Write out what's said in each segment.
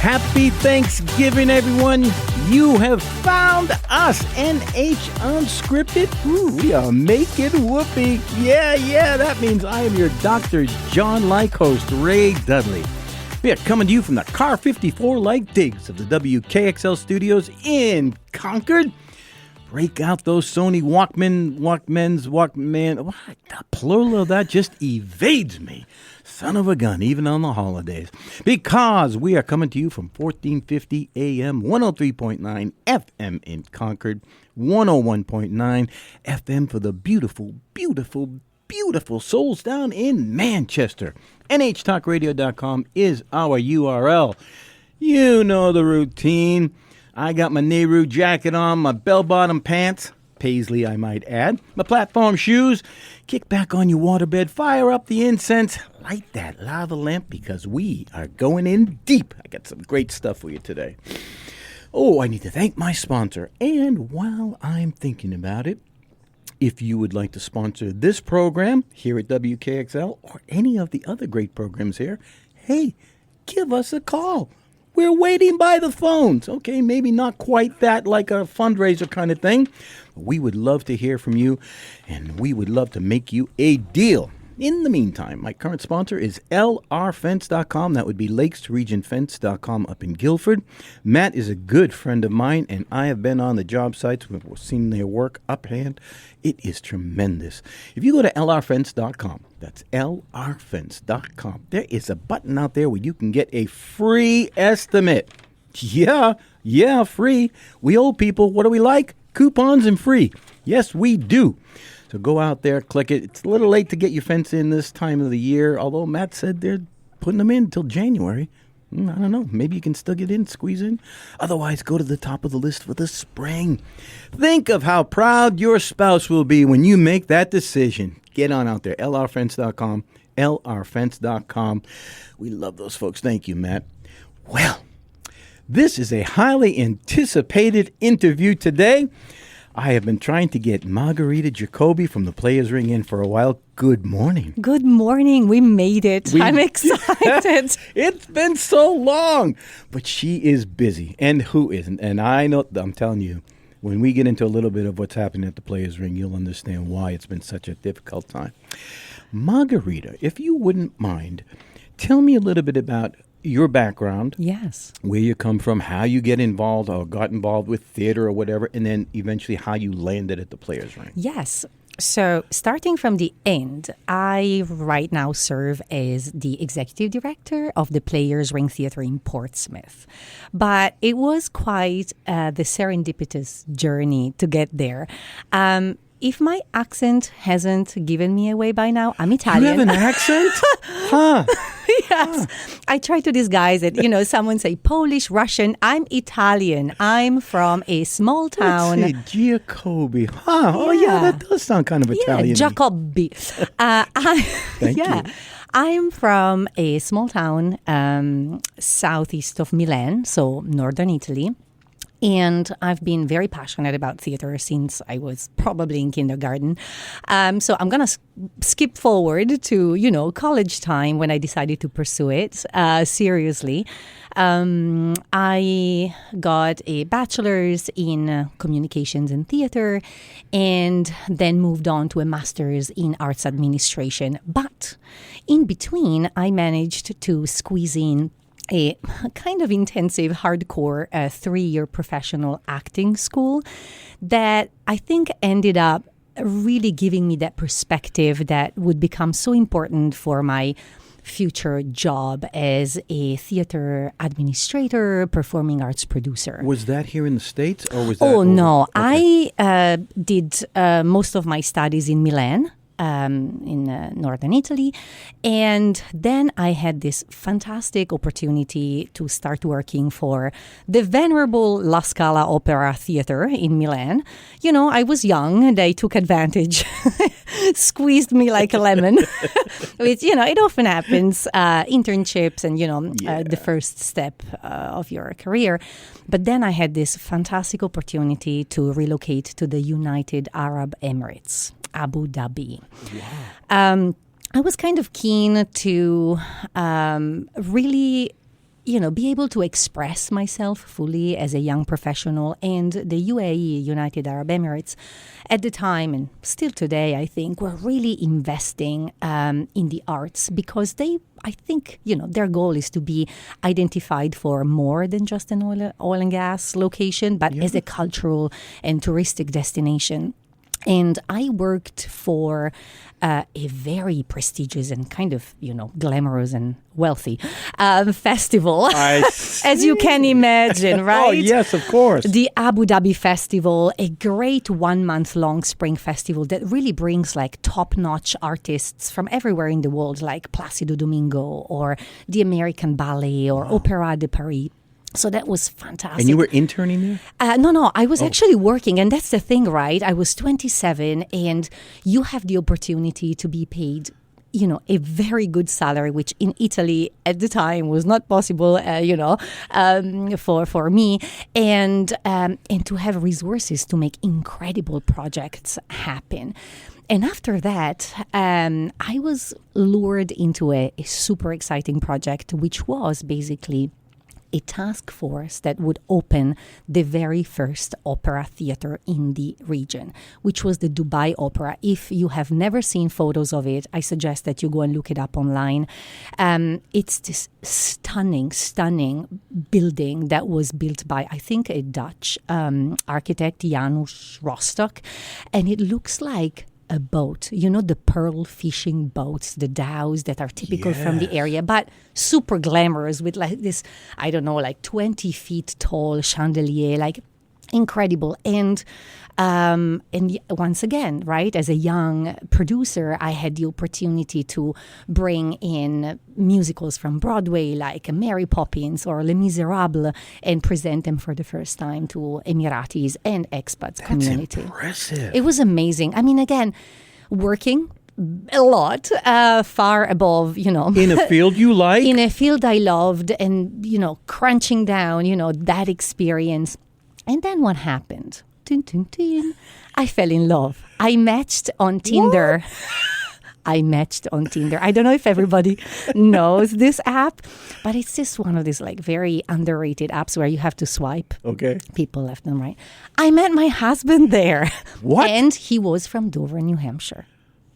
Happy Thanksgiving, everyone. You have found us, NH Unscripted. Ooh, we are making whoopee. Yeah, that means I am your Dr. John-like host, Ray Dudley. We are coming to you from the Car 54-like digs of the WKXL studios in Concord. Break out those Sony Walkman. What? The plural of that just evades me. Son of a gun, even on the holidays. Because we are coming to you from 1450 AM, 103.9 FM in Concord, 101.9 FM for the beautiful souls down in Manchester. NHTalkRadio.com is our URL. You know the routine. I got my Nehru jacket on, my bell-bottom pants, paisley I might add, my platform shoes, kick back on your waterbed, fire up the incense, light that lava lamp because we are going in deep. I got some great stuff for you today. Oh, I need to thank my sponsor. And while I'm thinking about it, if you would like to sponsor this program here at WKXL or any of the other great programs here, hey, give us a call. We're waiting by the phones. Okay, maybe not quite that like a fundraiser kind of thing. But we would love to hear from you, and we would love to make you a deal. In the meantime, my current sponsor is lrfence.com. That would be lakesregionfence.com up in Guilford. Matt is a good friend of mine, and I have been on the job sites. We've seen their work uphand. It is tremendous. If you go to lrfence.com, that's lrfence.com, there is a button out there where you can get a free estimate. Yeah, free. We old people, what do we like? Coupons and free. Yes, we do. So go out there, click it. It's a little late to get your fence in this time of the year, although Matt said they're putting them in until January. I don't know. Maybe you can still get in, squeeze in. Otherwise, go to the top of the list for the spring. Think of how proud your spouse will be when you make that decision. Get on out there, lrfence.com, lrfence.com. We love those folks. Thank you, Matt. Well, this is a highly anticipated interview today. I have been trying to get Margherita Giacobbi from the Players Ring in for a while. Good morning. Good morning. We made it. I'm excited. It's been so long. But she is busy. And who isn't? And I know, I'm telling you, when we get into a little bit of what's happening at the Players Ring, you'll understand why it's been such a difficult time. Margherita, if you wouldn't mind, tell me a little bit about your background. Yes. Where you come from, how you get involved or got involved with theater or whatever, and then eventually how you landed at the Players Ring. Yes. So starting from the end, I right now serve as the executive director of the Players Ring Theatre in Portsmouth. But it was quite the serendipitous journey to get there. If my accent hasn't given me away by now, I'm Italian. You have an accent? Huh. Yes. I try to disguise it. You know, someone say Polish, Russian. I'm Italian. I'm from a small town. Let's say Giacobbi. Huh. Oh, yeah, that does sound kind of Italian. Yeah, Giacobbi. Thank you. I'm from a small town southeast of Milan, so northern Italy. And I've been very passionate about theater since I was probably in kindergarten. So I'm going to skip forward to, college time when I decided to pursue it seriously. I got a bachelor's in communications and theater and then moved on to a master's in arts administration. But in between, I managed to squeeze in a kind of intensive, hardcore 3-year professional acting school that I think ended up really giving me that perspective that would become so important for my future job as a theater administrator, performing arts producer. Was that here in the States or was that? Oh, no. Okay. I did most of my studies in Milan. In northern Italy. And then I had this fantastic opportunity to start working for the venerable La Scala Opera Theater in Milan. I was young and they took advantage, squeezed me like a lemon. Which, it often happens, internships and, the first step of your career. But then I had this fantastic opportunity to relocate to the United Arab Emirates. Abu Dhabi. Wow. I was kind of keen to really be able to express myself fully as a young professional. And the UAE, United Arab Emirates, at the time and still today, I think, were really investing in the arts because I think, their goal is to be identified for more than just an oil and gas location, but as a cultural and touristic destination. And I worked for a very prestigious and kind of, glamorous and wealthy festival, as you can imagine, right? Oh, yes, of course. The Abu Dhabi Festival, a great 1-month-long spring festival that really brings like top-notch artists from everywhere in the world, like Placido Domingo or the American Ballet or Opéra de Paris. So that was fantastic. And you were interning there? No. I was actually working. And that's the thing, right? I was 27 and you have the opportunity to be paid, a very good salary, which in Italy at the time was not possible, for me. And to have resources to make incredible projects happen. And after that, I was lured into a super exciting project, which was basically a task force that would open the very first opera theater in the region, which was the Dubai Opera. If you have never seen photos of it, I suggest that you go and look it up online. It's this stunning building that was built by, I think, a Dutch architect, Janusz Rostock, and it looks like a boat, the pearl fishing boats, the dhows that are typical from the area, but super glamorous with like this, 20 feet tall chandelier, like incredible. And once again, right, as a young producer, I had the opportunity to bring in musicals from Broadway like Mary Poppins or Les Miserables and present them for the first time to Emiratis and expats community. That's impressive. It was amazing. I mean, again, working a lot, far above, In a field you like? In a field I loved and, crunching down, that experience. And then what happened? I fell in love. I matched on Tinder. I matched on Tinder. I don't know if everybody knows this app, but it's just one of these like very underrated apps where you have to swipe. Okay. People left and right. I met my husband there. What? And he was from Dover, New Hampshire.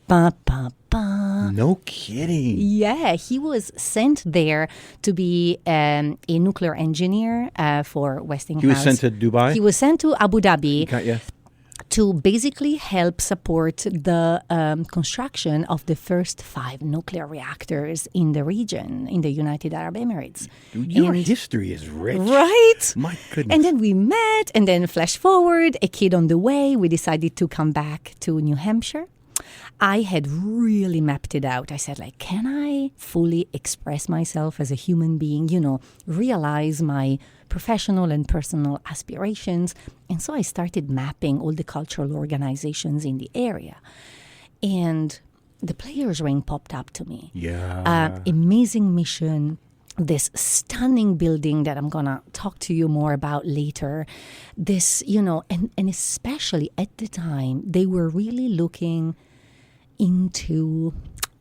Ba, ba, ba. No kidding. Yeah, he was sent there to be a nuclear engineer for Westinghouse. He was sent to Dubai? He was sent to Abu Dhabi. Got you. To basically help support the construction of the first 5 nuclear reactors in the region, in the United Arab Emirates. Dude, your history is rich. Right? My goodness. And then we met, and then flash forward, a kid on the way, we decided to come back to New Hampshire. I had really mapped it out. I said, can I fully express myself as a human being, realize my professional and personal aspirations? And so I started mapping all the cultural organizations in the area. And the Players Ring popped up to me. Yeah. Amazing mission. This stunning building that I'm going to talk to you more about later. This, and especially at the time, they were really looking into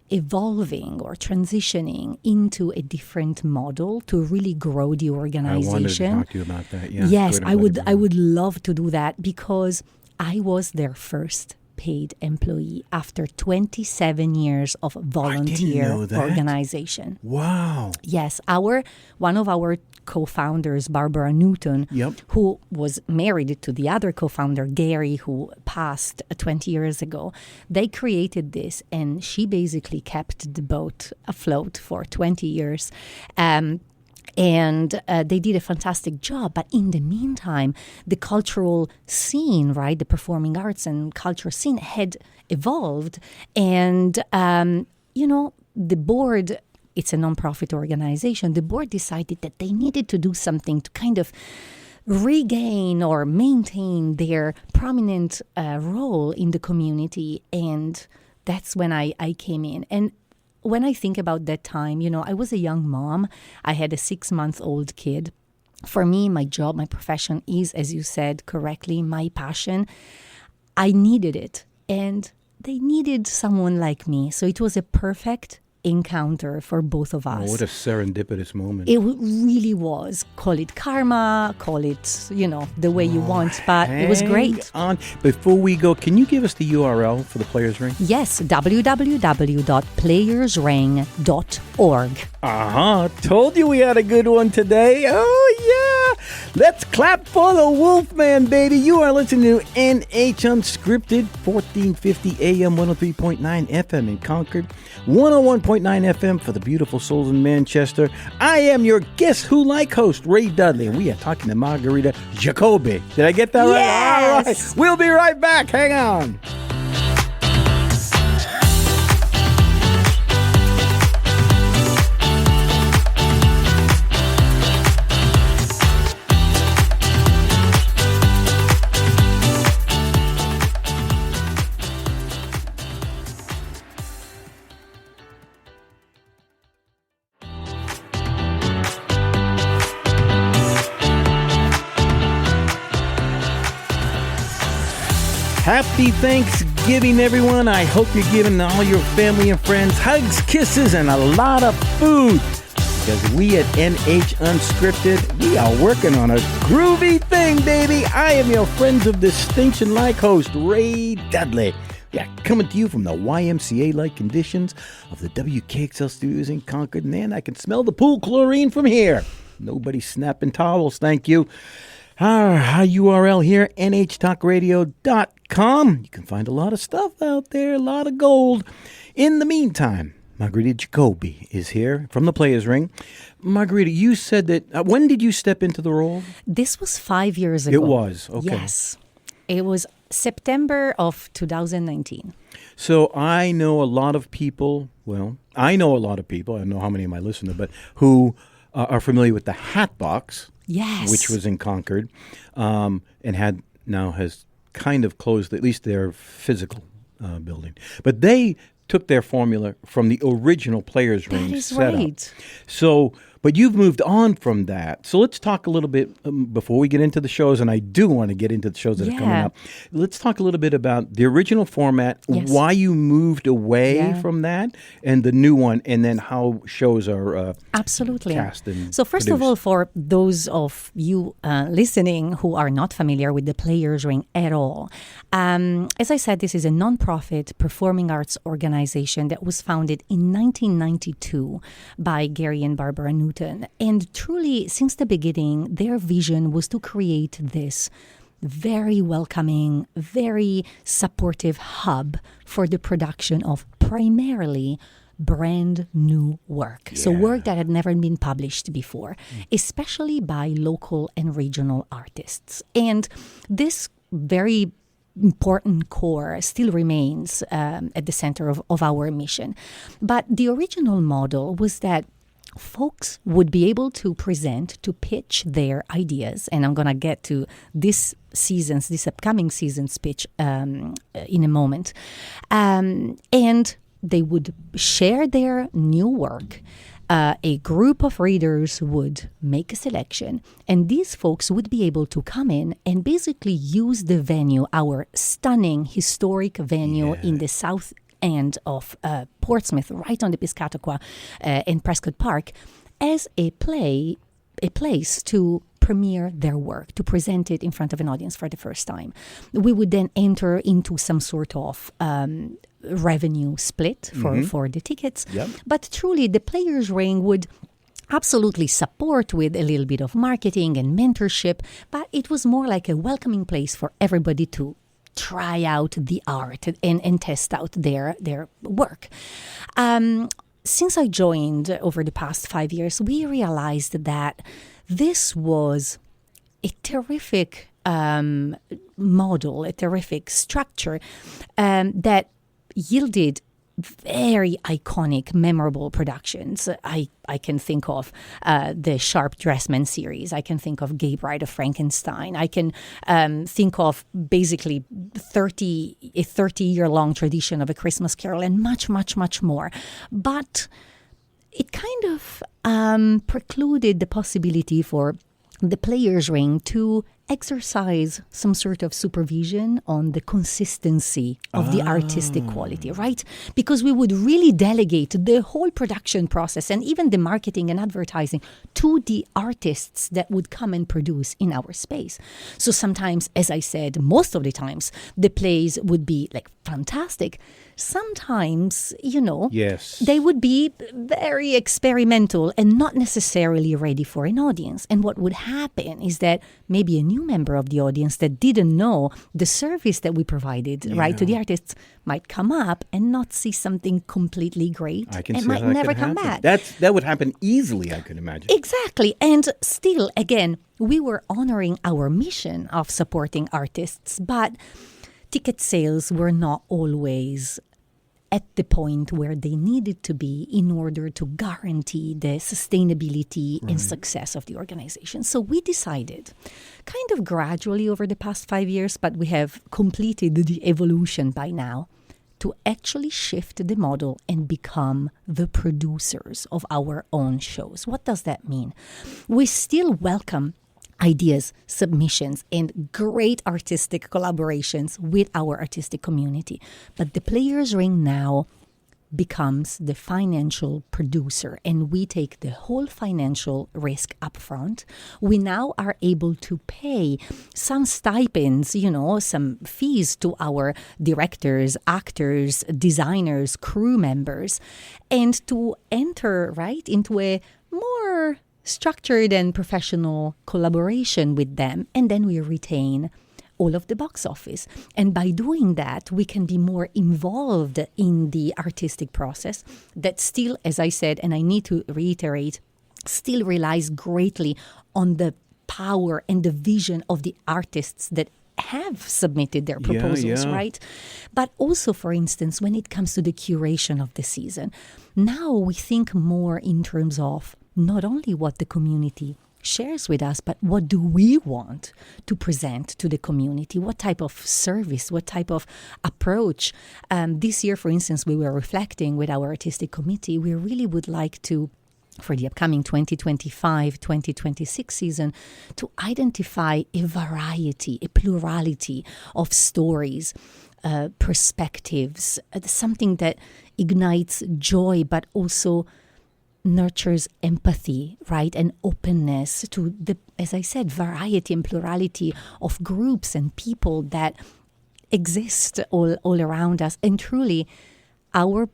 evolving or transitioning into a different model to really grow the organization. I wanted to talk to you about that. Yeah. Yes, I would love to do that because I was their first paid employee after 27 years of volunteer organization. Wow. Yes, one of our co-founders, Barbara Newton, who was married to the other co-founder, Gary, who passed 20 years ago, they created this, and she basically kept the boat afloat for 20 years. And they did a fantastic job. But in the meantime, the cultural scene, right, the performing arts and culture scene had evolved. And, the board, it's a nonprofit organization, the board decided that they needed to do something to kind of regain or maintain their prominent role in the community. And that's when I came in. And when I think about that time, I was a young mom. I had a 6-month-old kid. For me, my job, my profession is, as you said correctly, my passion. I needed it. And they needed someone like me. So it was a perfect encounter for both of us. Oh, what a serendipitous moment. It really was. Call it karma, call it, the way you want, but it was great. Before we go, can you give us the URL for the Players Ring? Yes, www.playersring.org. Told you we had a good one today. Oh, yeah. Let's clap for the Wolfman, baby. You are listening to NH Unscripted, 1450 AM, 103.9 FM in Concord, 101.9 FM for the beautiful souls in Manchester. I am your Guess Who Like host, Ray Dudley, and we are talking to Margherita Giacobbi. Did I get that right? Yes. All right. We'll be right back. Hang on. Happy Thanksgiving, everyone. I hope you're giving all your family and friends hugs, kisses, and a lot of food. Because we at NH Unscripted, we are working on a groovy thing, baby. I am your Friends of Distinction-like host, Ray Dudley. Yeah, coming to you from the YMCA-like conditions of the WKXL studios in Concord. Man, I can smell the pool chlorine from here. Nobody's snapping towels, thank you. Our URL here, nhtalkradio.com. You can find a lot of stuff out there, a lot of gold. In the meantime, Margherita Giacobbi is here from the Players Ring. Margherita, you said that, when did you step into the role? This was 5 years ago. It was, okay. Yes. It was September of 2019. So I know a lot of people, I don't know how many of my listeners, but who are familiar with the Hatbox. Yes. Which was in Concord, and has kind of closed at least their physical building. But they took their formula from the original Players Ring that is setup. Right. So, but you've moved on from that. So let's talk a little bit before we get into the shows, and I do want to get into the shows that are coming up. Let's talk a little bit about the original format, why you moved away from that, and the new one, and then how shows are absolutely cast and So first produced. of all, for those of you listening who are not familiar with the Players Ring at all, as I said, this is a non-profit performing arts organization that was founded in 1992 by Gary and Barbara Newton. And truly, since the beginning, their vision was to create this very welcoming, very supportive hub for the production of primarily brand new work. So work that had never been published before, especially by local and regional artists. And this very important core still remains at the center of our mission. Upcoming the original model was that folks would be able to pitch their ideas, and I'm going to get to this upcoming season's pitch in a moment, and they would share their new work. A group of readers would make a selection, and these folks would be able to come in and basically use the venue, our stunning historic venue in the south end of Portsmouth, right on the Piscataqua in Prescott Park, as a place to premiere their work, to present it in front of an audience for the first time. We would then enter into some sort of revenue split for the tickets. Yep. But truly, the Players Ring would absolutely support with a little bit of marketing and mentorship, but it was more like a welcoming place for everybody to try out the art and test out their work. Since I joined over the past 5 years, we realized that this was a terrific model, a terrific structure that yielded very iconic, memorable productions. I can think of the Sharp Dressman series. I can think of Gay Bride of Frankenstein. I can think of basically a 30-year-long tradition of A Christmas Carol and much, much, much more. But it kind of precluded the possibility for the Players Ring to exercise some sort of supervision on the consistency of the artistic quality, right? Because we would really delegate the whole production process and even the marketing and advertising to the artists that would come and produce in our space. So sometimes, as I said, most of the times, the plays would be like fantastic. Sometimes, Yes. they would be very experimental and not necessarily ready for an audience. And what would happen is that maybe a new member of the audience that didn't know the service that we provided, right, to the artists might come up and not see something completely great. I can and see might how that never could come happen. back. That would happen easily, I could imagine. Exactly. And still, again, we were honoring our mission of supporting artists, but ticket sales were not always at the point where they needed to be in order to guarantee the sustainability and success of the organization. So we decided, kind of gradually over the past 5 years, but we have completed the evolution by now, to actually shift the model and become the producers of our own shows. What does that mean? We still welcome ideas, submissions, and great artistic collaborations with our artistic community. But the Players Ring now becomes the financial producer, and we take the whole financial risk up front. We now are able to pay some stipends, some fees to our directors, actors, designers, crew members, and to enter right into a more structured and professional collaboration with them, and then we retain all of the box office. And by doing that, we can be more involved in the artistic process that still, as I said, and I need to reiterate, still relies greatly on the power and the vision of the artists that have submitted their proposals, right? But also, for instance, when it comes to the curation of the season, now we think more in terms of not only what the community shares with us, but what do we want to present to the community? What type of service, what type of approach? This year, for instance, we were reflecting with our artistic committee, we really would like to, for the upcoming 2025-2026 season, to identify a variety, a plurality of stories, perspectives, something that ignites joy, but also nurtures empathy, right, and openness to the, as I said, variety and plurality of groups and people that exist all around us. And truly, our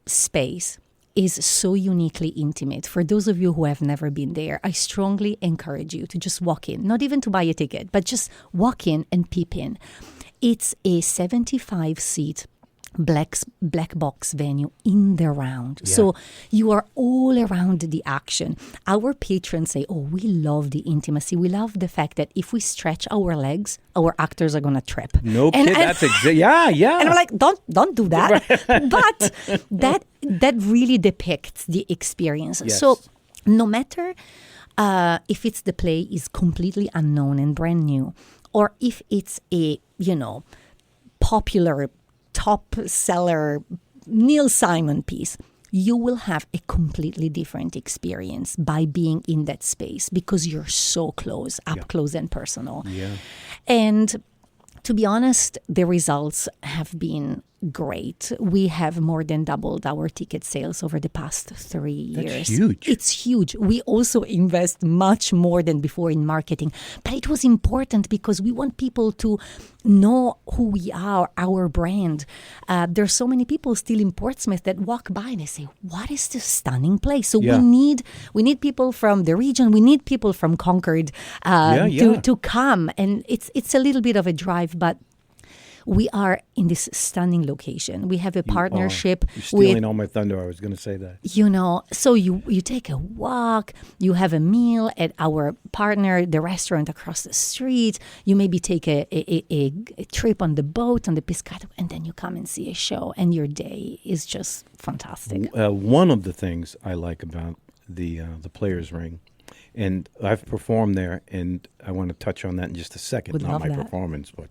space is so uniquely intimate. For those of you who have never been there, I strongly encourage you to just walk in, not even to buy a ticket, but just walk in and peep in. It's a 75-seat black box venue in the round. Yeah. So you are all around the action. Our patrons say, oh, we love the intimacy. We love the fact that if we stretch our legs, our actors are going to trip. No kid, that's yeah. And I'm like, don't do that. But that really depicts the experience. Yes. So no matter if it's the play is completely unknown and brand new, or if it's a, popular top seller Neil Simon piece, you will have a completely different experience by being in that space because you're so close, up close and personal. Yeah. And to be honest, the results have been great. We have more than doubled our ticket sales over the past 3 years. That's huge. It's huge. We also invest much more than before in marketing. But it was important because we want people to know who we are, our brand. There's so many people still in Portsmouth that walk by and they say, what is this stunning place? So we need people from the region. We need people from Concord to come. And it's a little bit of a drive, but we are in this stunning location. We have a partnership. You're stealing all my thunder. I was going to say that. So you take a walk, you have a meal at our partner, the restaurant across the street. You maybe take a trip on the boat, on the Piscato, and then you come and see a show, and your day is just fantastic. One of the things I like about the Players Ring, and I've performed there, and I want to touch on that in just a second. Would Not love my that. performance, but,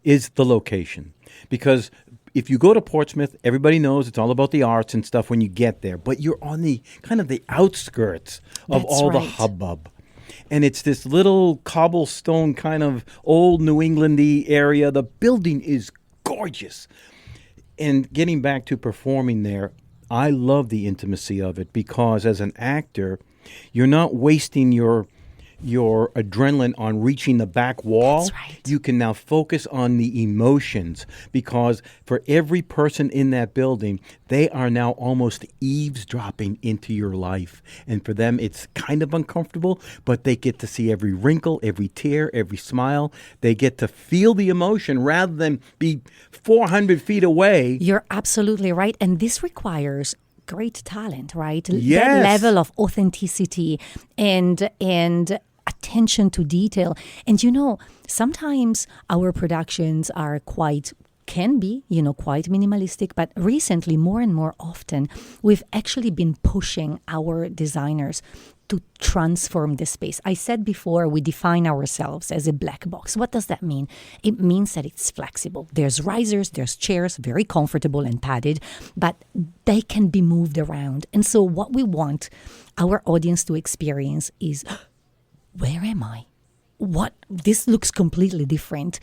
is the location. Because if you go to Portsmouth, everybody knows it's all about the arts and stuff when you get there, but you're on the kind of the outskirts of That's all the right. hubbub. and it's this little cobblestone kind of old New Englandy area. The building is gorgeous. And getting back to performing there, I love the intimacy of it because as an actor, you're not wasting your adrenaline on reaching the back wall. That's right. You can now focus on the emotions because for every person in that building, they are now almost eavesdropping into your life. And for them, it's kind of uncomfortable, but they get to see every wrinkle, every tear, every smile. They get to feel the emotion rather than be 400 feet away. You're absolutely right. And this requires great talent, right? Yes. That level of authenticity and attention to detail. And sometimes our productions are can be quite minimalistic, but recently, more and more often, we've actually been pushing our designers to transform the space. I said before, we define ourselves as a black box. What does that mean? It means that it's flexible. There's risers, there's chairs, very comfortable and padded, but they can be moved around. And so what we want our audience to experience is, where am I? This looks completely different.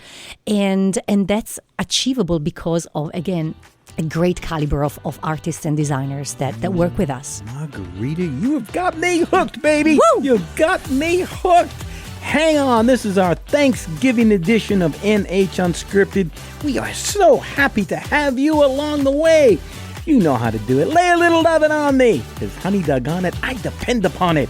And that's achievable because of, again, a great caliber of artists and designers that work with us. Margherita, you have got me hooked, baby. Woo! You've got me hooked. Hang on. This is our Thanksgiving edition of NH Unscripted. We are so happy to have you along the way. You know how to do it. Lay a little lovin' on me. Because, honey, doggone it, I depend upon it.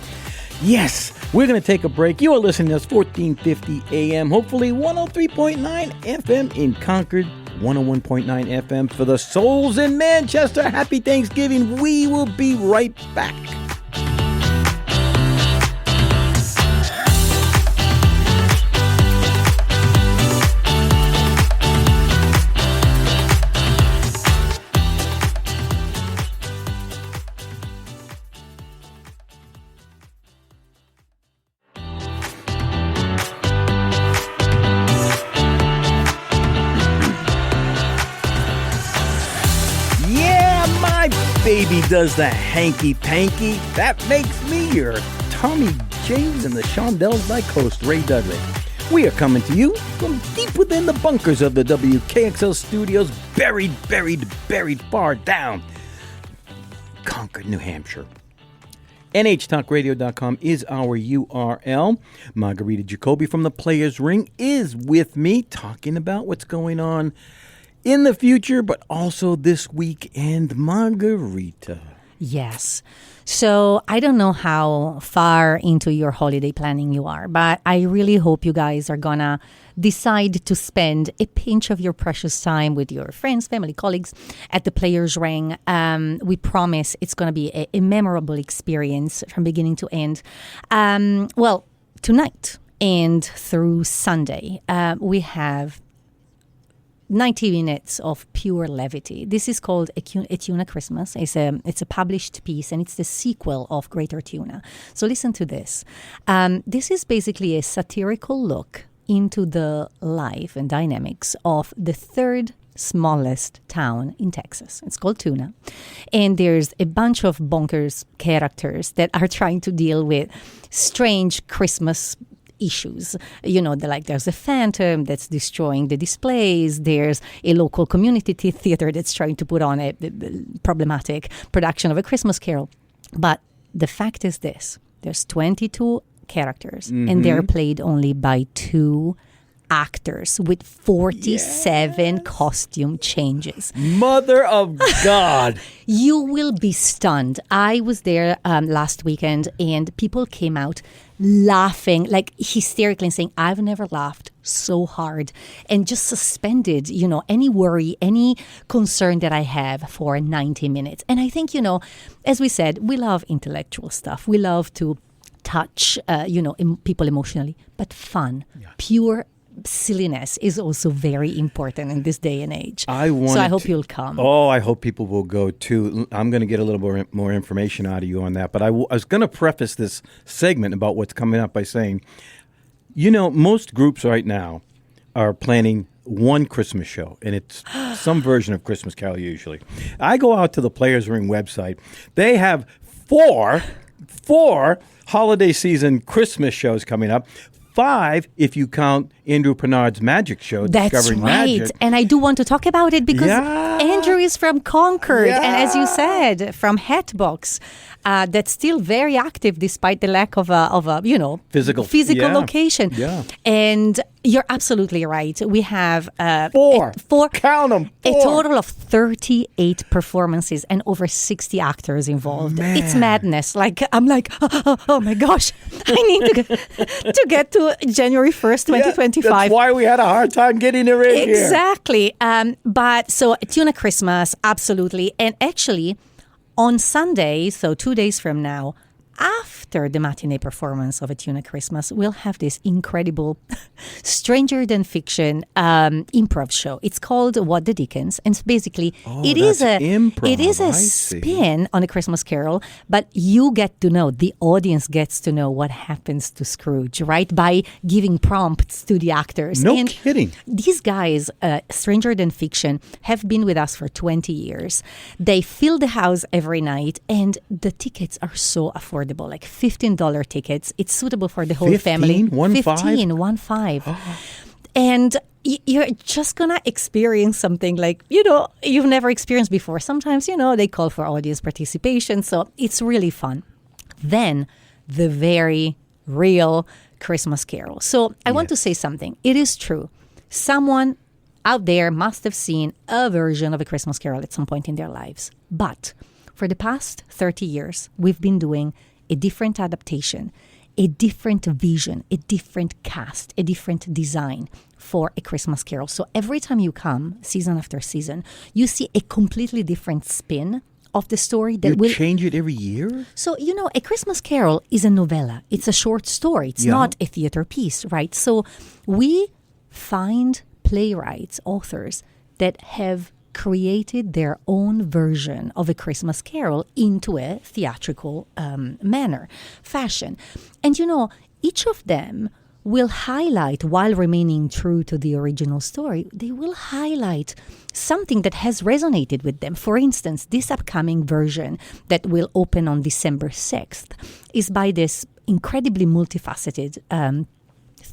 Yes, we're going to take a break. You are listening to us 1450 AM, hopefully 103.9 FM in Concord, 101.9 FM for the souls in Manchester. Happy Thanksgiving. We will be right back. Baby does the hanky-panky. That makes me your Tommy James and the Shondells by Coast, Ray Dudley. We are coming to you from deep within the bunkers of the WKXL studios, buried far down Concord, New Hampshire. NHTalkRadio.com is our URL. Margherita Giacobbi from the Players Ring is with me talking about what's going on in the future, but also this week. And Margherita. Yes. So I don't know how far into your holiday planning you are, but I really hope you guys are going to decide to spend a pinch of your precious time with your friends, family, colleagues at the Players Ring. We promise it's going to be a memorable experience from beginning to end. Well, tonight and through Sunday, we have 90 minutes of pure levity. This is called A Tuna Christmas. It's a published piece, and it's the sequel of Greater Tuna. So listen to this. This is basically a satirical look into the life and dynamics of the third smallest town in Texas. It's called Tuna. And there's a bunch of bonkers characters that are trying to deal with strange Christmas issues. There's a phantom that's destroying the displays. There's a local community theater that's trying to put on a problematic production of A Christmas Carol. But the fact is this: there's 22 characters, and they're played only by 2 actors with 47 costume changes. Mother of God. You will be stunned. I was there last weekend, and people came out laughing, like hysterically, and saying, I've never laughed so hard, and just suspended, any worry, any concern that I have for 90 minutes. And I think, as we said, we love intellectual stuff. We love to touch, people emotionally, but fun, pure silliness is also very important in this day and age. I hope you'll come. Oh, I hope people will go too. I'm going to get a little more information out of you on that. But I was going to preface this segment about what's coming up by saying, most groups right now are planning one Christmas show, and it's some version of Christmas Carol usually. I go out to the Players Ring website. They have 4 4 holiday season Christmas shows coming up. 5 if you count Andrew Pernard's magic show, That's Discovering right. Magic. And I do want to talk about it because Yeah. Andrew is from Concord. Yeah. And as you said, from Hatbox. That's still very active despite the lack of a Physical. Yeah. location. Yeah. And you're absolutely right. We have 4. four. Count them. A total of 38 performances and over 60 actors involved. Man. It's madness. I'm like, oh my gosh, I need to get to January 1st, 2025. That's why we had a hard time getting it in here. Exactly. But so Tuna Christmas, absolutely. And actually, on Sunday, so 2 days from now, after the matinee performance of A Tuna Christmas, we'll have this incredible Stranger Than Fiction improv show. It's called What the Dickens, and basically it is improv. a I see. spin on A Christmas Carol, but you get to know, the audience gets to know what happens to Scrooge, right? By giving prompts to the actors. No And kidding. these guys, Stranger Than Fiction, have been with us for 20 years. They fill the house every night, and the tickets are so affordable, like $15 tickets. It's suitable for the whole 15? family. 15? And you're just going to experience something like, you've never experienced before. Sometimes, they call for audience participation. So it's really fun. Then the very real Christmas Carol. So I want to say something. It is true. Someone out there must have seen a version of A Christmas Carol at some point in their lives. But for the past 30 years, we've been doing a different adaptation, a different vision, a different cast, a different design for A Christmas Carol. So every time you come, season after season, you see a completely different spin of the story that will change it every year? So, A Christmas Carol is a novella. It's a short story. It's not a theater piece, right? So we find playwrights, authors that have created their own version of A Christmas Carol into a theatrical fashion. And, each of them will highlight, while remaining true to the original story, they will highlight something that has resonated with them. For instance, this upcoming version that will open on December 6th is by this incredibly multifaceted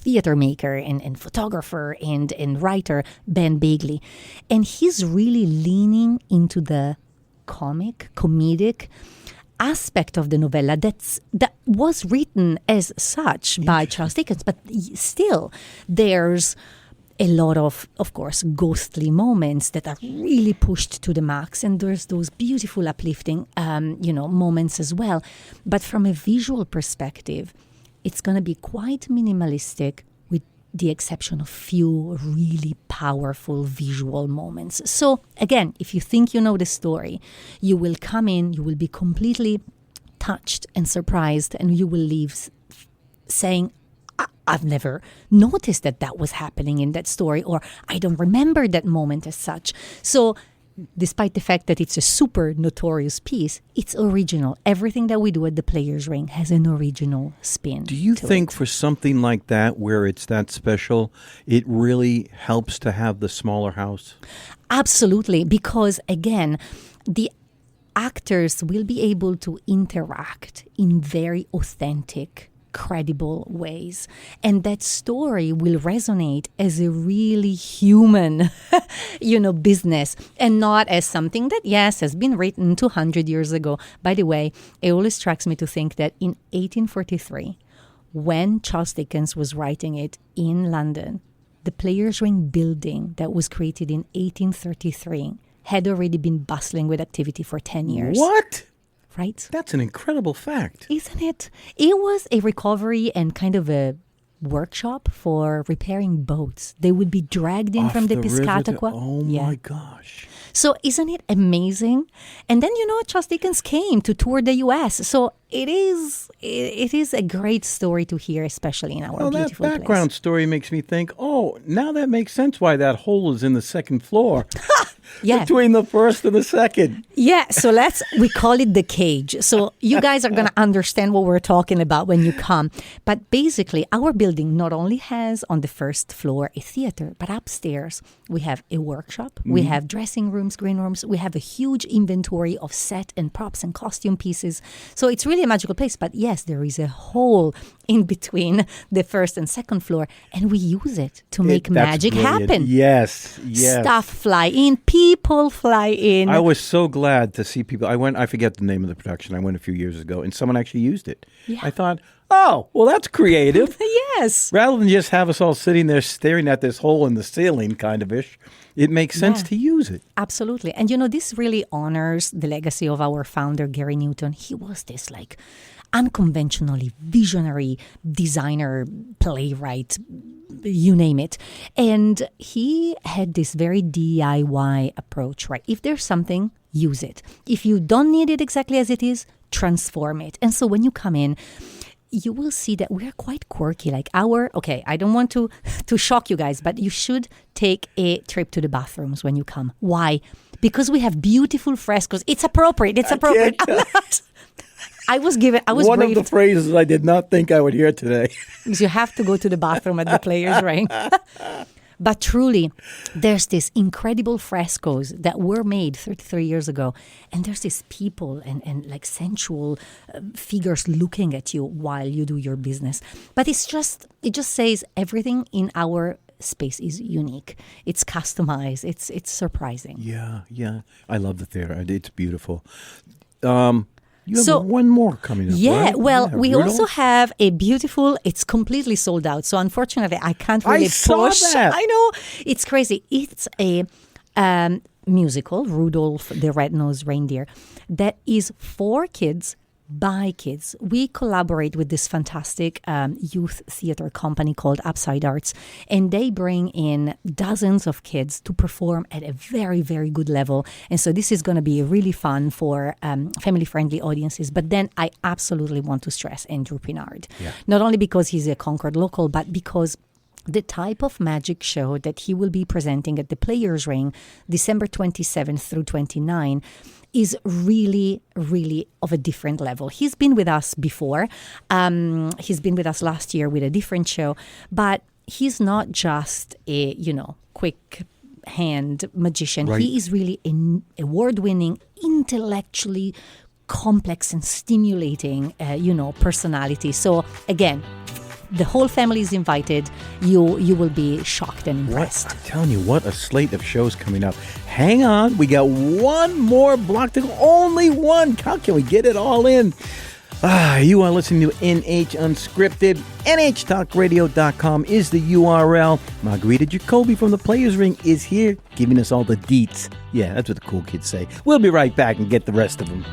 theater maker and photographer and writer, Ben Bagley. And he's really leaning into the comedic aspect of the novella that was written as such by Charles Dickens, but still there's a lot of course, ghostly moments that are really pushed to the max, and there's those beautiful, uplifting, moments as well. But from a visual perspective, it's going to be quite minimalistic, with the exception of few really powerful visual moments. So again, if you think you know the story, you will come in, you will be completely touched and surprised, and you will leave saying, I've never noticed that was happening in that story, or I don't remember that moment as such. So despite the fact that it's a super notorious piece, it's original. Everything that we do at the Players Ring has an original spin. Do you think it. For something like that, where it's that special, it really helps to have the smaller house? Absolutely, because again, the actors will be able to interact in very authentic, credible ways, and that story will resonate as a really human business, and not as something that has been written 200 years ago. By the way, it always strikes me to think that in 1843, when Charles Dickens was writing it in London, the Players Ring building that was created in 1833 had already been bustling with activity for 10 years. What? Right? That's an incredible fact. Isn't it? It was a recovery and kind of a workshop for repairing boats. They would be dragged in from the Piscataqua. Oh my gosh. So isn't it amazing? And then, Charles Dickens came to tour the U.S. So it is a great story to hear, especially in our beautiful that background place. story makes me think, now that makes sense why that hole is in the second floor. Yeah. Between the first and the second. Yeah, so we call it the cage. So you guys are going to understand what we're talking about when you come. But basically, our building not only has on the first floor a theater, but upstairs we have a workshop, we have dressing rooms, green rooms, we have a huge inventory of set and props and costume pieces. So it's really really a magical place. But yes, there is a hole in between the first and second floor, and we use it to make magic happen. Yes. Stuff fly in, people fly in. I was so glad to see people. I forget the name of the production. I went a few years ago, and someone actually used it. Yeah. I thought, oh, well, that's creative. Yes. Rather than just have us all sitting there staring at this hole in the ceiling kind of ish, it makes sense to use it. Absolutely. And, this really honors the legacy of our founder, Gary Newton. He was this, unconventionally visionary designer, playwright, you name it. And he had this very DIY approach, right? If there's something, use it. If you don't need it exactly as it is, transform it. And so when you come in, you will see that we're quite quirky. I don't want to shock you guys, but you should take a trip to the bathrooms when you come. Why? Because we have beautiful frescoes. It's appropriate. I was one briefed. of the phrases I did not think I would hear today. Because you have to go to the bathroom at the Players Ring. But truly, there's this incredible frescoes that were made 33 years ago. And there's these people and sensual figures looking at you while you do your business. But it just says everything in our space is unique. It's customized. It's surprising. Yeah. I love the theater. It's beautiful. You have one more coming up, right? We also have a beautiful, it's completely sold out. So unfortunately, I can't really push. That. I know. It's crazy. It's a musical, Rudolph the Red-Nosed Reindeer, that is for kids, by kids. We collaborate with this fantastic youth theater company called Upside Arts, and they bring in dozens of kids to perform at a very, very good level. And so this is going to be really fun for family-friendly audiences. But then I absolutely want to stress Andrew Pinard, not only because he's a Concord local, but because the type of magic show that he will be presenting at the Players Ring December 27th through 29 is really, really of a different level. He's been with us before. He's been with us last year with a different show, but he's not just a, quick hand magician. Right. He is really an award-winning, intellectually complex and stimulating, personality. So again, the whole family is invited. You will be shocked and impressed. I'm telling you, what a slate of shows coming up. Hang on, we got one more block to go. Only one. How can we get it all in? You are listening to NH Unscripted. NHTalkRadio.com is the URL. Margherita Giacobbi from the Players Ring is here giving us all the deets. Yeah, that's what the cool kids say. We'll be right back and get the rest of them.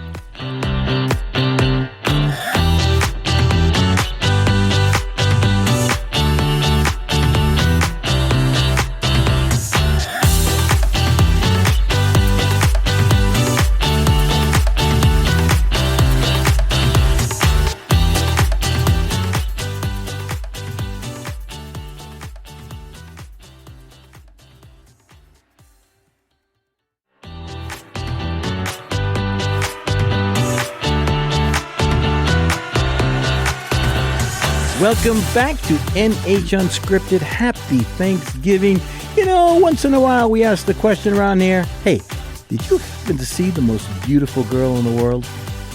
Welcome back to NH Unscripted. Happy Thanksgiving. Once in a while we ask the question around here, hey, did you happen to see the most beautiful girl in the world?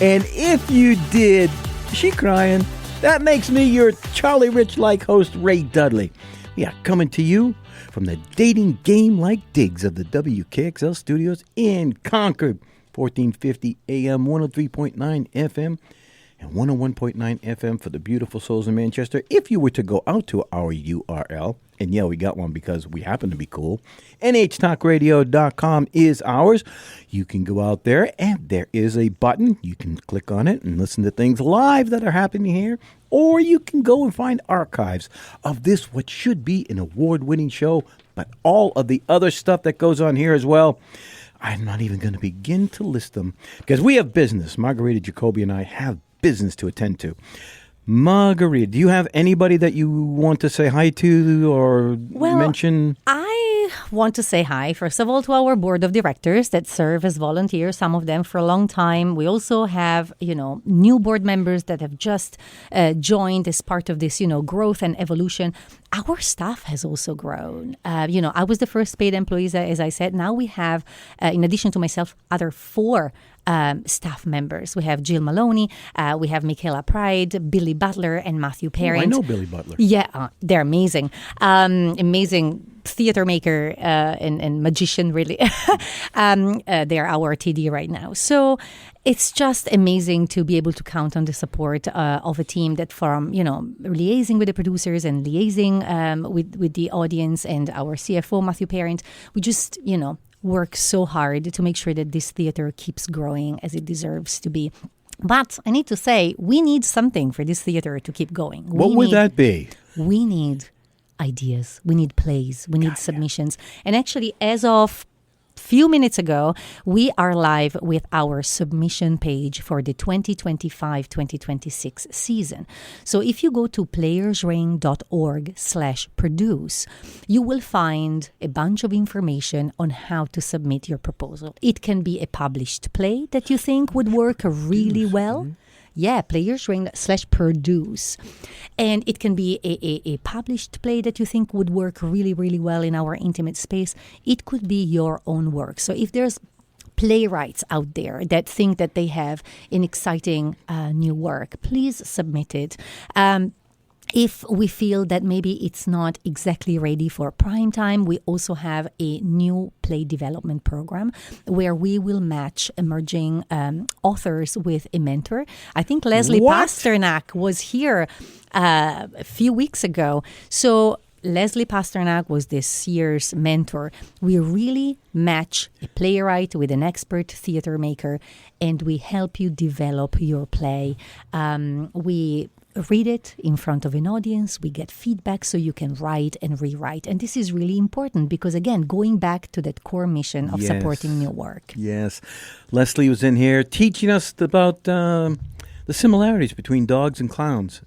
And if you did, is she crying? That makes me your Charlie Rich-like host, Ray Dudley. We are coming to you from the dating game-like digs of the WKXL studios in Concord, 1450 AM, 103.9 FM, and 101.9 FM for the beautiful souls in Manchester. If you were to go out to our URL, and we got one because we happen to be cool, NHTalkRadio.com is ours. You can go out there, and there is a button. You can click on it and listen to things live that are happening here, or you can go and find archives of this, what should be an award-winning show, but all of the other stuff that goes on here as well. I'm not even going to begin to list them because we have business. Margherita Giacobbi and I have business to attend to. Margherita, do you have anybody that you want to say hi to or mention? I want to say hi, first of all, to our board of directors that serve as volunteers, some of them for a long time. We also have, new board members that have just joined as part of this, growth and evolution. Our staff has also grown. I was the first paid employee, as I said. Now we have, in addition to myself, other 4 staff members. We have Jill Maloney, we have Michaela Pride, Billy Butler, and Matthew Parent. I know Billy Butler. Yeah, they're amazing. Amazing theater maker and magician, really. They're our TD right now. So it's just amazing to be able to count on the support of a team that from, liaising with the producers and liaising with the audience and our CFO, Matthew Parent, we just, work so hard to make sure that this theater keeps growing as it deserves to be. But I need to say, we need something for this theater to keep going. What would that be? We need ideas. We need plays. We need submissions. And actually, as of few minutes ago, we are live with our submission page for the 2025-2026 season. So if you go to playersring.org/produce, you will find a bunch of information on how to submit your proposal. It can be a published play that you think would work really well. Yeah, playersring/produce. And it can be a published play that you think would work really, really well in our intimate space. It could be your own work. So if there's playwrights out there that think that they have an exciting new work, please submit it. If we feel that maybe it's not exactly ready for prime time, we also have a new play development program where we will match emerging authors with a mentor. I think Leslie Pasternak was here a few weeks ago. So Leslie Pasternak was this year's mentor. We really match a playwright with an expert theater maker, and we help you develop your play. We read it in front of an audience. We get feedback so you can write and rewrite. And this is really important because, again, going back to that core mission of supporting new work. Yes. Leslie was in here teaching us about the similarities between dogs and clowns.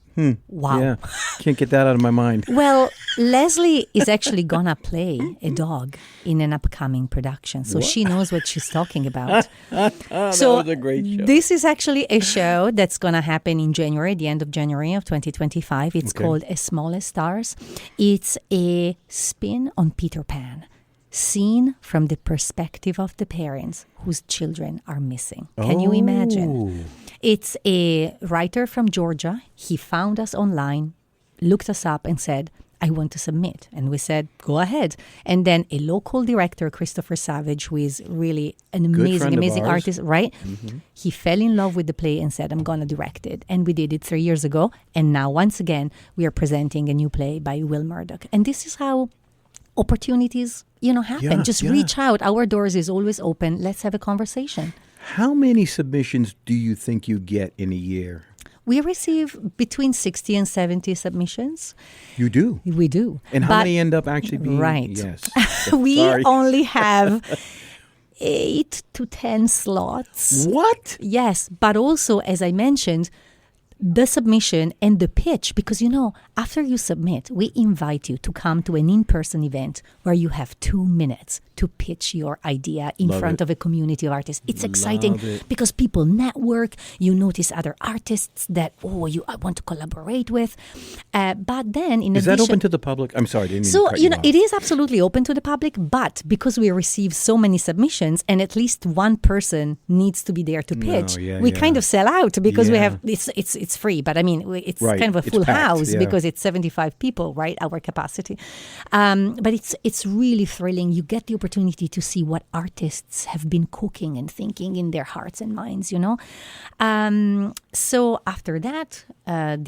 Wow. Yeah. Can't get that out of my mind. Well, Leslie is actually going to play a dog in an upcoming production. So she knows what she's talking about. That was a great show. This is actually a show that's going to happen in January, the end of January of 2025. It's called As Small as Stars. It's a spin on Peter Pan, seen from the perspective of the parents whose children are missing. Can you imagine? It's a writer from Georgia. He found us online, looked us up and said, I want to submit. And we said, go ahead. And then a local director, Christopher Savage, who is really an amazing artist, right? Mm-hmm. He fell in love with the play and said, I'm going to direct it. And we did it 3 years ago. And now, once again, we are presenting a new play by Will Murdoch. And this is how opportunities, happen. Just reach out. Our doors is always open. Let's have a conversation. How many submissions do you think you get in a year? We receive between 60 and 70 submissions. You do? We do. And how many end up actually being? Right. Yes. We only have 8 to 10 slots. What? Yes. But also, as I mentioned, the submission and the pitch, because after you submit, we invite you to come to an in-person event where you have 2 minutes to pitch your idea in front of a community of artists. It's exciting because people network. You notice other artists that I want to collaborate with. But then, in addition, is that open to the public? I'm sorry, I didn't mean to cut you off. It is absolutely open to the public. But because we receive so many submissions and at least one person needs to be there to pitch, we kind of sell out because we have it's free. But I mean, it's kind of a full house because it's 75 people, right? Our capacity. But it's really thrilling. You get the opportunity to see what artists have been cooking and thinking in their hearts and minds, So after that,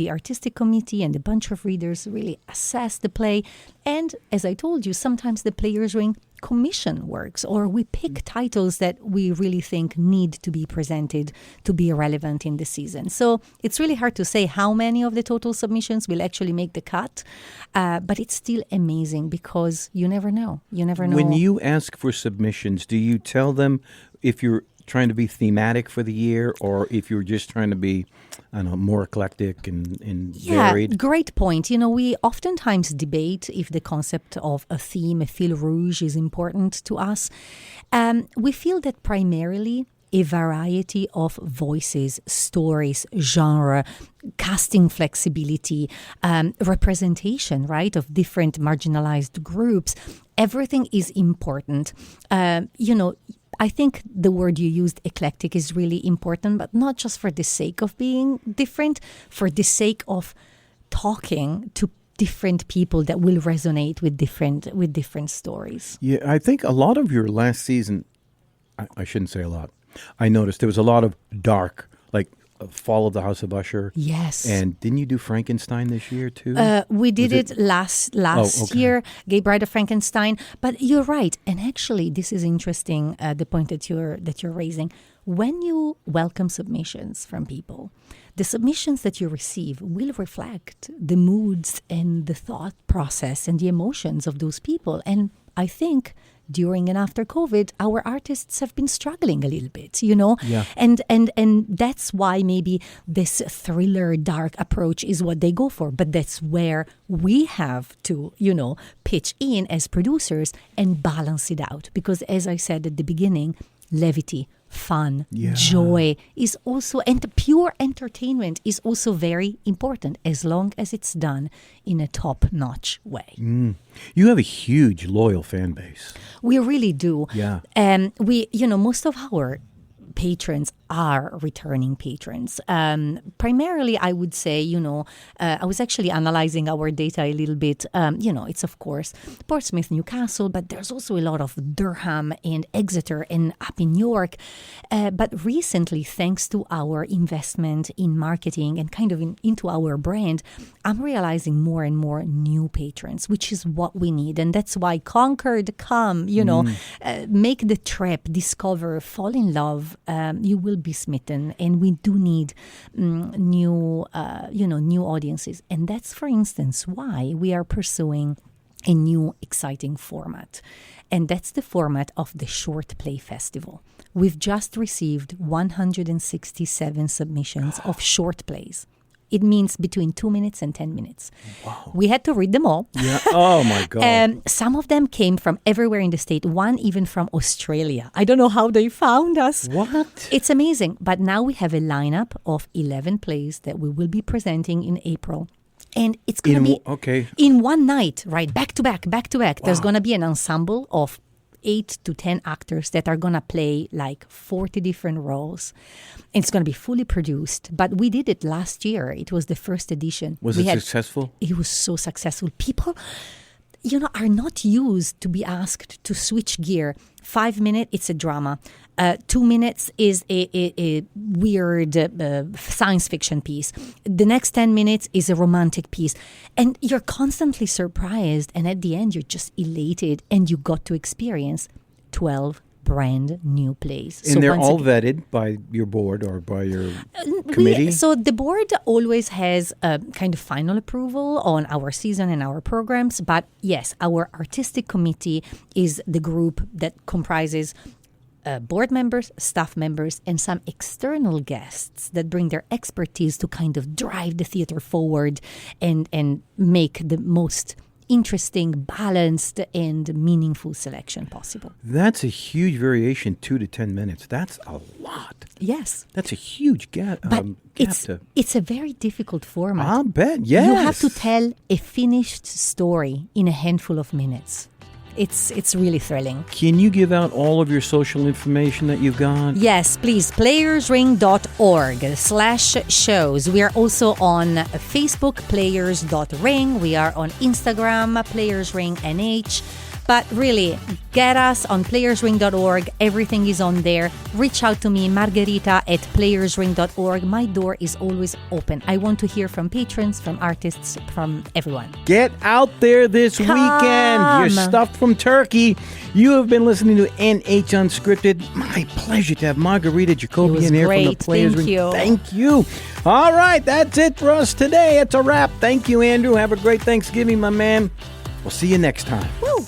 the artistic committee and a bunch of readers really assess the play. And as I told you, sometimes the Players Ring commission works, or we pick titles that we really think need to be presented to be relevant in the season. So it's really hard to say how many of the total submissions will actually make the cut, but it's still amazing because you never know. You never know. When you ask for submissions, do you tell them if you're trying to be thematic for the year or if you're just trying to be, more eclectic and varied? Great point. We oftentimes debate if the concept of a theme, a fil rouge, is important to us. We feel that primarily a variety of voices, stories, genre, casting flexibility, representation, right, of different marginalized groups. Everything is important. I think the word you used, eclectic, is really important, but not just for the sake of being different, for the sake of talking to different people that will resonate with different stories. Yeah, I think a lot of your last season, I shouldn't say a lot. I noticed there was a lot of dark, like Fall of the House of Usher. Yes. And didn't you do Frankenstein this year too? We did it last okay. year, Gay Bride of Frankenstein. But you're right, and actually, this is interesting. The point that you're raising. When you welcome submissions from people, the submissions that you receive will reflect the moods and the thought process and the emotions of those people. And I think during and after COVID, our artists have been struggling a little bit, Yeah. And that's why maybe this thriller, dark approach is what they go for. But that's where we have to, pitch in as producers and balance it out. Because as I said at the beginning, levity, fun, joy is also, and the pure entertainment is also very important as long as it's done in a top-notch way. You have a huge loyal fan base. We really do. Yeah. We, most of our patrons are returning patrons. Primarily, I would say, I was actually analyzing our data a little bit. It's, of course, Portsmouth, Newcastle, but there's also a lot of Durham and Exeter and up in York. But recently, thanks to our investment in marketing and kind of into our brand, I'm realizing more and more new patrons, which is what we need. And that's why Concord, come, make the trip, discover, fall in love. You will be smitten, and we do need new audiences. And that's, for instance, why we are pursuing a new exciting format. And that's the format of the Short Play Festival. We've just received 167 submissions of short plays. It means between 2 minutes and 10 minutes. Wow. We had to read them all. Yeah. Oh, my God. Some of them came from everywhere in the state, one even from Australia. I don't know how they found us. What? It's amazing. But now we have a lineup of 11 plays that we will be presenting in April. And it's going to be in one night, right? Back to back. There's going to be an ensemble of 8 to 10 actors that are going to play like 40 different roles. And it's going to be fully produced. But we did it last year. It was the first edition. Was it successful? It was so successful. People, are not used to be asked to switch gear. 5 minutes, it's a drama. 2 minutes is a weird science fiction piece. The next 10 minutes is a romantic piece. And you're constantly surprised. And at the end, you're just elated. And you got to experience 12 brand new plays. And they're all vetted by your board or by your committee? So the board always has a kind of final approval on our season and our programs. But yes, our artistic committee is the group that comprises board members, staff members, and some external guests that bring their expertise to kind of drive the theater forward and make the most interesting, balanced, and meaningful selection possible. That's a huge variation, 2 to 10 minutes. That's a lot. Yes. That's a huge gap. But it's a very difficult format. I'll bet, yes. You have to tell a finished story in a handful of minutes. It's really thrilling. Can you give out all of your social information that you've got? Yes, please. playersring.org/shows. We are also on Facebook, players.ring. We are on Instagram, playersringnh. But really, get us on playersring.org. Everything is on there. Reach out to me, Margherita at playersring.org. My door is always open. I want to hear from patrons, from artists, from everyone. Get out there this weekend. You're stuffed from Turkey. You have been listening to NH Unscripted. My pleasure to have Margherita Giacobbi in here from the Players Ring. Thank you. All right, that's it for us today. It's a wrap. Thank you, Andrew. Have a great Thanksgiving, my man. We'll see you next time. Woo.